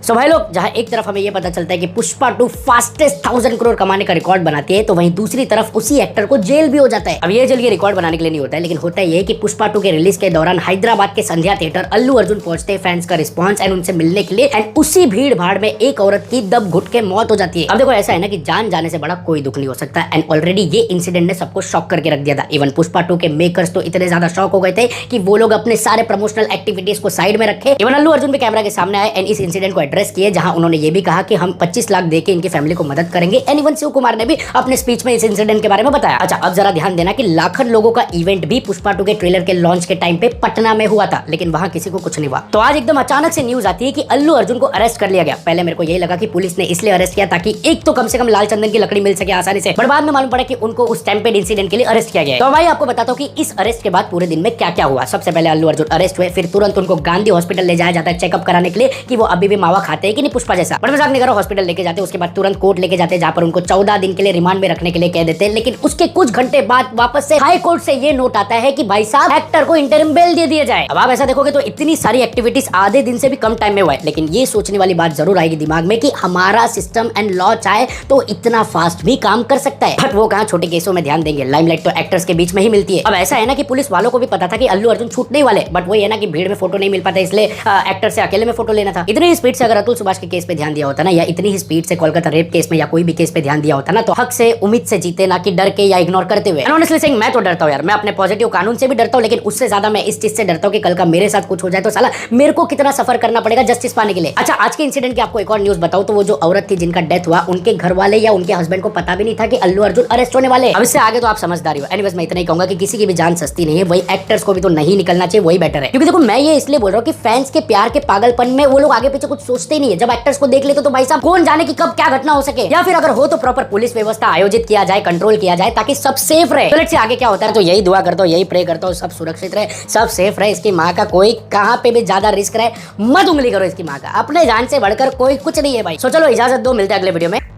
सो भाई लोग, जहां एक तरफ हमें ये पता चलता है कि पुष्पा 2 फास्टेस्ट 1000 करोड़ कमाने का रिकॉर्ड बनाती है, तो वहीं दूसरी तरफ उसी एक्टर को जेल भी हो जाता है। अब ये जेल के रिकॉर्ड बनाने के लिए नहीं होता है, लेकिन होता है कि पुष्पा 2 के रिलीज के दौरान हैदराबाद के संध्या थिएटर अल्लू अर्जुन पहुंचते हैं फैंस का रिस्पॉन्स एंड उनसे मिलने के लिए, एंड उसी भीड़ भाड़ में एक औरत की दब घुट के मौत हो जाती है। अब देखो, ऐसा है ना कि जान जाने से बड़ा कोई दुख नहीं हो सकता, एंड ऑलरेडी ये इंसिडेंट ने सबको शॉक करके रख दिया था। इवन पुष्पा 2 के मेकर्स तो इतने ज्यादा शॉक हो गए थे कि वो लोग अपने सारे प्रमोशनल एक्टिविटीज को साइड में रखे। इवन अल्लू अर्जुन भी कैमरा के सामने आए एंड इस इंसिडेंट को एड्रेस किए, जहां उन्होंने ये भी कहा कि हम 25 लाख देके इनकी फैमिली को मदद करेंगे। एंड इवन शिव कुमार ने भी अपने स्पीच में इस इंसिडेंट के बारे में बताया। अच्छा, अब जरा ध्यान देना कि लाखों लोगों का इवेंट भी पुष्पा 2 के ट्रेलर के लॉन्च के टाइम पे पटना में हुआ था, लेकिन वहां किसी को कुछ नहीं हुआ। तो आज एकदम अचानक से न्यूज आती है कि अल्लू अर्जुन को अरेस्ट कर लिया गया। पहले मेरे को यही लगा कि पुलिस ने इसलिए अरेस्ट किया ताकि एक तो कम से कम लाल चंदन की लकड़ी मिल सके आसानी से, पर बाद में मालूम पड़ा कि उनको उस स्टैम्पेड इंसिडेंट के लिए अरेस्ट किया गया। तो भाई आपको बताता हूं कि इस अरेस्ट के बाद पूरे दिन में क्या क्या हुआ। सबसे पहले अल्लू अर्जुन अरेस्ट हुए, फिर तुरंत उनको गांधी हॉस्पिटल ले जाया जाता है चेकअप कराने के लिए कि वो अभी भी मावा खाते हैं कि नहीं पुष्पा जैसा। बट मजाक नहीं करो, हॉस्पिटल लेके जाते, उसके बाद तुरंत कोर्ट लेके जाते, जहां पर उनको 14 दिन के लिए रिमांड में रखने के लिए कह देते हैं। लेकिन उसके कुछ घंटे बाद वापस से हाई कोर्ट से ये नोट आता है कि भाई साहब एक्टर को इंटरिम बेल दे दिया जाए। अब आप ऐसा देखोगे तो इतनी सारी एक्टिविटीज आधे दिन से भी कम टाइम में हुआ है, लेकिन ये सोचने वाली बात जरूर आएगी दिमाग में कि हमारा सिस्टम एंड लॉ चाहे तो इतना फास्ट भी काम कर सकता है। बट वो कहां छोटे केसों में ध्यान देंगे, लाइमलाइट तो एक्टर्स के बीच में ही मिलती है। अब ऐसा है ना कि पुलिस वालों को भी पता था कि अल्लू अर्जुन छूटने वाले, बट वही है ना कि भीड़ में फोटो नहीं मिल पाता, इसलिए एक्टर से अकेले में फोटो लेना था। इतनी स्पीड से अगर अतुल सुभाष के केस पे ध्यान दिया होता ना, या इतनी ही स्पीड से कोलकाता रेप केस में या कोई भी केस पे ध्यान दिया होता ना, तो हक से उम्मीद से जीते, ना कि डर के या इग्नोर करते हुए। ऑनेस्टली सेइंग, मैं तो डरता हूं यार, मैं अपने पॉजिटिव कानून से भी डरता हूं, लेकिन उससे ज्यादा मैं इस चीज से डरता हूं कि कल का मेरे साथ कुछ हो जाए तो साला मेरे को कितना सफर करना पड़ेगा जस्टिस पाने के लिए। अच्छा, आज के इंसिडेंट की आपको एक और न्यूज बताऊं तो वो जो औरत थी जिनका डेथ हुआ, उनके घर वाले या उनके हस्बैंड को पता भी नहीं था कि अल्लू अर्जुन अरेस्ट होने वाले। अब इससे आगे तो आप समझदारी हो। एनीवेज, मैं इतना ही कहूंगा कि किसी की भी जान सस्ती नहीं है, वही एक्टर्स को भी तो नहीं निकलना चाहिए, वही बेटर है। क्योंकि देखो, मैं ये इसलिए बोल रहा हूँ कि फैंस के प्यार के पागलपन में वो लोग आगे पीछे कुछ सोचते ही नहीं है। जब एक्टर्स को देख लेते तो भाई साहब कौन जाने की कब क्या घटना हो सके, या फिर अगर हो तो प्रॉपर पुलिस व्यवस्था आयोजित किया जाए, कंट्रोल किया जाए, ताकि सब सेफ रहे। तो लेट्स से आगे क्या होता है, तो यही दुआ करता हूं, यही प्रे करता हूं, सब सुरक्षित रहे, सब सेफ रहे। इसकी माँ का कोई कहां पे भी ज्यादा रिस्क रहे, मत उंगली करो इसकी माँ का, अपने जान से बढ़कर कोई कुछ नहीं है भाई। सो चलो इजाजत दो, मिलते हैं अगले वीडियो में।